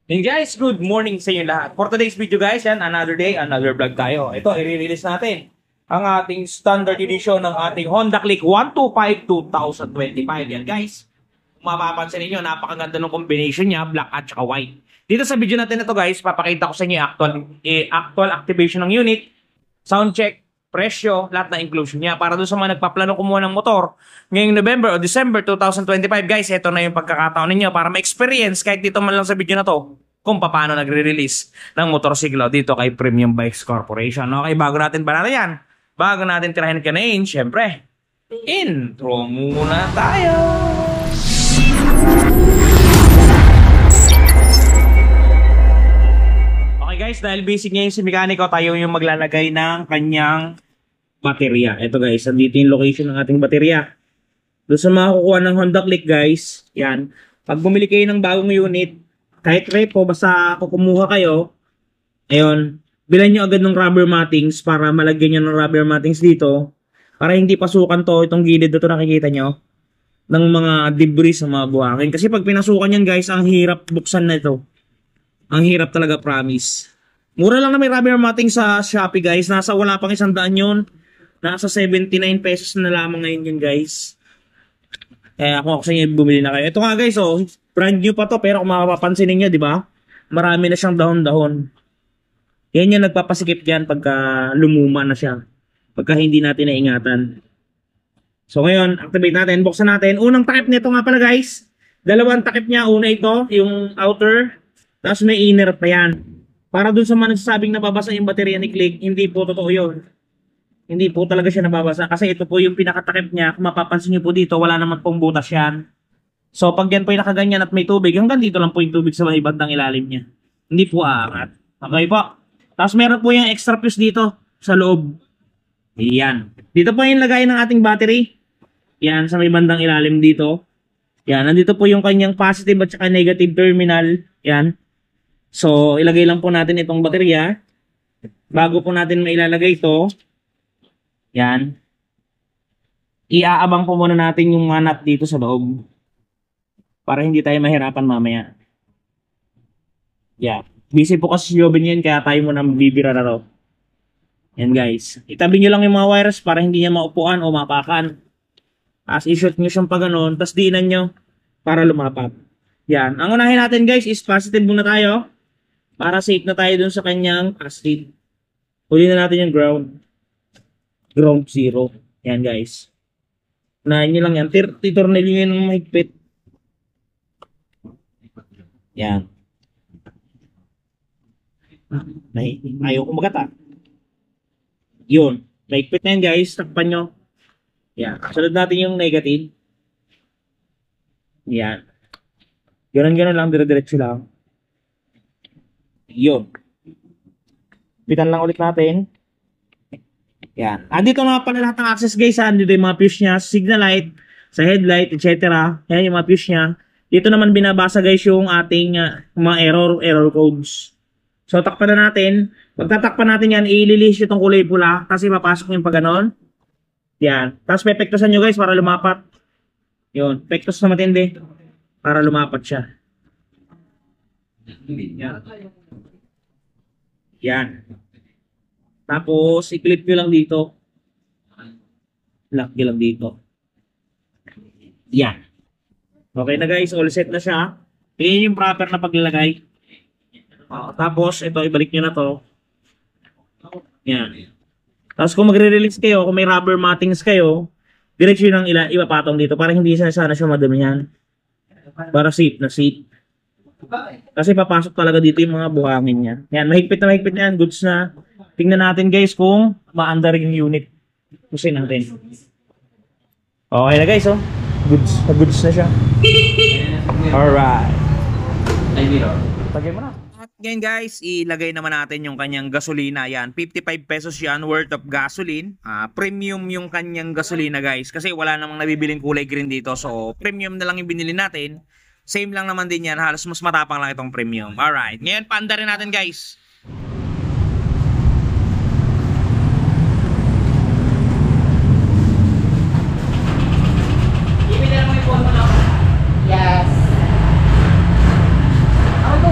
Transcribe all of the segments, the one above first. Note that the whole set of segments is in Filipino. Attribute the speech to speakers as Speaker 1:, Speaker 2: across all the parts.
Speaker 1: And guys, good morning sa inyo lahat. For today's video guys, yan, another day, another vlog tayo. Ito, i-release natin ang ating standard edition ng ating Honda Click 125 2025. Yan guys, mapapansin niyo napakaganda ng combination niya, black at saka white. Dito sa video natin ito guys, papakita ko sa inyo actual activation ng unit, sound check, presyo, lahat na inclusion niya. Para doon sa mga nagpaplano kumuha ng motor ngayong November o December 2025 guys, ito na yung pagkakataon ninyo para ma-experience kahit dito man lang sa video na to kung paano nagre-release ng motorsiklo dito kay Premium Bikes Corporation. Okay, bago natin banana yan, bago natin tirahin ka na yun, syempre, intro muna tayo! Okay guys, dahil basic ngayon si mekaniko, tayo yung maglalagay ng kanyang baterya. Ito guys, andito yung location ng ating baterya. Doon sa mga kukuha ng Honda Click guys, yan. Pag bumili kayo ng bagong unit, kahit repo, basta kukumuha kayo, ayun, bilan nyo agad ng rubber mattings para malagyan nyo ng rubber mattings dito. Para hindi pasukan to, itong gilid dito nakikita nyo, ng mga debris sa mga buhangin. Kasi pag pinasukan yan guys, ang hirap buksan na ito. Ang hirap talaga, promise. Mura lang na may rubber matting sa Shopee guys. Nasa wala pang 100 yun. Nasa 79 pesos na lamang ngayon yun guys. Kaya kung ako sa inyo bumili na kayo. Ito nga guys, oh, brand new pa to. Pero kung mapapansin niyo, di ba? Marami na siyang dahon-dahon. Yan yung nagpapasikip dyan pagka lumuma na siya. Pagka hindi natin naingatan. So ngayon, activate natin. Buksan natin. Unang takip nito nga pala guys. Dalawang takip niya. Una ito, yung outer. Tapos may inner pa yan. Para dun sa mga nagsasabing nababasa yung baterya ni Click, hindi po totoo yun. Hindi po talaga siya nababasa. Kasi ito po yung pinakatakip niya. Kung mapapansin nyo po dito, wala naman pong butas yan. So pag yan po yung nakaganyan at may tubig, hanggang dito lang po yung tubig sa may bandang ilalim niya. Hindi po aangat. Okay po. Tapos meron po yung extra fuse dito sa loob. Yan. Dito po yung lagay ng ating battery. Yan, sa may bandang ilalim dito. Yan, nandito po yung kanyang positive at saka negative terminal. Yan. So, ilagay lang po natin itong baterya. Bago po natin mailalagay ito, yan. Iaabang po muna natin yung mga nut dito sa loob. Para hindi tayo mahirapan mamaya. Yan. Busy po kasi si Joven yan, kaya tayo muna bibira na to. Yan guys. Itabi nyo lang yung mga wires para hindi niya maupuan o mapakan. As i-shoot nyo siyang pa ganun, tapos diinan nyo para lumapat. Yan. Ang unahin natin guys is positive muna tayo. Para safe na tayo dun sa kanyang positive. Huli na natin yung ground. Ground 0. Yan guys. Unahin nyo lang yan. Titornil nyo yung mahigpit. Yan. Ayaw kumagata. Yun. Mahigpit na yan guys. Takpan nyo. Yan. Sunod natin yung negative. Yan. Ganun-ganun lang. Dire-diretso lang. Yun. Pitan lang ulit natin. Yan. Andito nga pala lahat ng access guys. Andito yung mga fuse niya. Signal light, sa headlight, etc. Yan yung mga fuse niya. Dito naman binabasa guys yung ating mga error codes. So takpan na natin. Pag tatakpan natin yan, i-release itong kulay pula. Kasi mapasok yung pag ganon. Yan. Tapos pepektosan nyo guys para lumapat. Yun. Pektos na matindi. Para lumapat siya. Yan. Yan. Tapos, i-clip nyo lang dito. Lock nyo lang dito. Yan. Okay na guys, all set na siya. Yan yung proper na paglalagay. Tapos, ito, ibalik nyo na to. Yan. Tapos, kung magre-release kayo, kung may rubber mattings kayo, diretso nyo lang ipapatong dito para hindi sana siya madamihan. Para safe na safe. Kasi papasok talaga dito yung mga buhangin niya. Yan, mahigpit na yan. Goods na. Tingnan natin guys kung maandar yung unit. Pusin natin. Okay na guys, oh. Goods na siya. Alright. Tagay mo na. At ngayon guys, ilagay naman natin yung kanyang gasolina. Yan, 55 pesos yan worth of gasoline. Premium yung kanyang gasolina guys. Kasi wala namang nabibiling kulay green dito. So, premium na lang yung binili natin. Same lang naman din yan. Halos mas matapang lang itong premium. Alright. Ngayon, paanda rin natin guys.
Speaker 2: Yes. Ako to.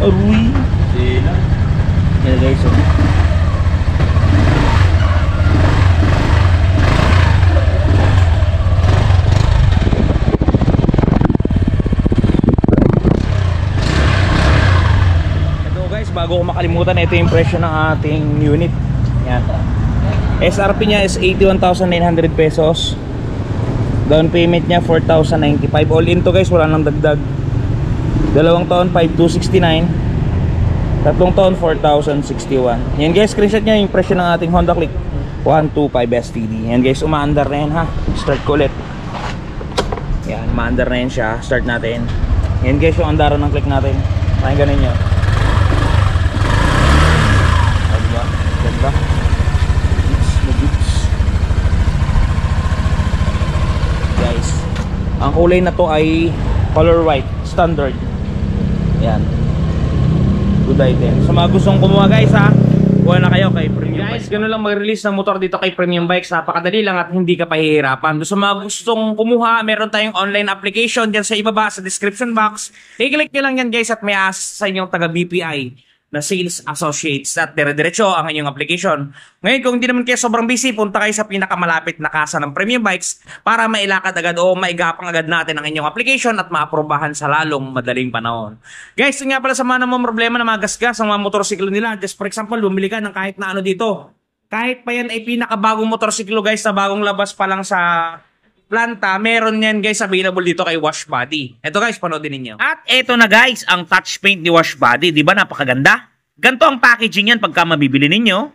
Speaker 1: Aruy.
Speaker 2: Sila.
Speaker 1: Yan guys, oh. Ito guys, bago ko makalimutan, ito yung presyo ng ating unit. Yan. SRP niya is 81,900 pesos. Down payment niya 4,095. All in to guys, wala nang dagdag. 2 taon 5,269. 3 taon 4,061. Yan guys, screenshot niya yung presyo ng ating Honda Click 125 STD. Yan guys, umaandar na yan ha. Start ko ulit. Yan, umaandar na yan siya. Start natin. Yan guys, yung andaran ng Click natin. Pakinggan ninyo. O diba? Ganda. Guys, ang kulay na to ay color white, standard. Yan. Good item. Sa mga gustong kumuha guys ha, kuha na kayo kay Premium Bikes. Guys, gano'n lang mag-release ng motor dito kay Premium Bikes. Napakadali lang at hindi ka pahihirapan. Sa mga gustong kumuha, meron tayong online application dyan sa ibaba sa description box. I-click nyo lang yan guys at may access sa inyong taga BPI na sales associates at dire-diretso ang inyong application. Ngayon, kung hindi naman kayo sobrang busy, punta kayo sa pinakamalapit na kasa ng Premium Bikes para mailakad agad o maigapang agad natin ang inyong application at maaprobahan sa lalong madaling panahon. Guys, yun nga pala sa mga namang problema na magasgas ang mga motorsiklo nila. Just for example, bumili ka ng kahit na ano dito. Kahit pa yan ay pinakabagong motorsiklo guys na bagong labas pa lang sa planta, meron yan guys available dito kay Wash Body. Ito guys, panoodin ninyo. At ito na guys, ang touch paint ni Wash Body. Di ba napakaganda? Ganto ang packaging yan pagka mabibili ninyo.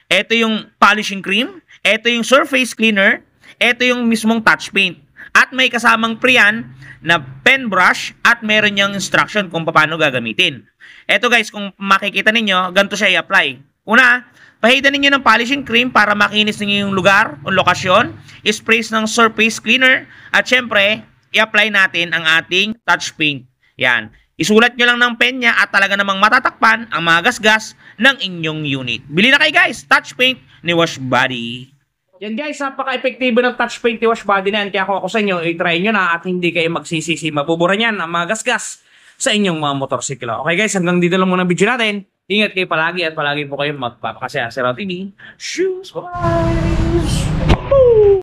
Speaker 1: Ito yung polishing cream. Ito yung surface cleaner. Ito yung mismong touch paint. At may kasamang pre-yan na pen brush at meron niyang instruction kung paano gagamitin. Ito guys, kung makikita ninyo, ganito siya i-apply. Una, pahidan ninyo ng polishing cream para makinis ninyo yung lugar o lokasyon. Sprays ng surface cleaner. At syempre, i-apply natin ang ating touch paint. Yan. Isulat nyo lang ng pen niya at talaga namang matatakpan ang mga gasgas ng inyong unit. Bili na kayo guys, touch paint ni Wash Body. Yan guys, napaka-epektibo ng touch paint ni Wash Body na yan. Kaya kung ako sa inyo, i-try nyo na at hindi kayo magsisisi. Mabubura niyan ang mga gasgas sa inyong mga motorsiklo. Okay guys, hanggang dito lang muna ang video natin. Ingat kayo palagi at palagi po kayo magpapakasaya sa Route TV. Shoes, bye!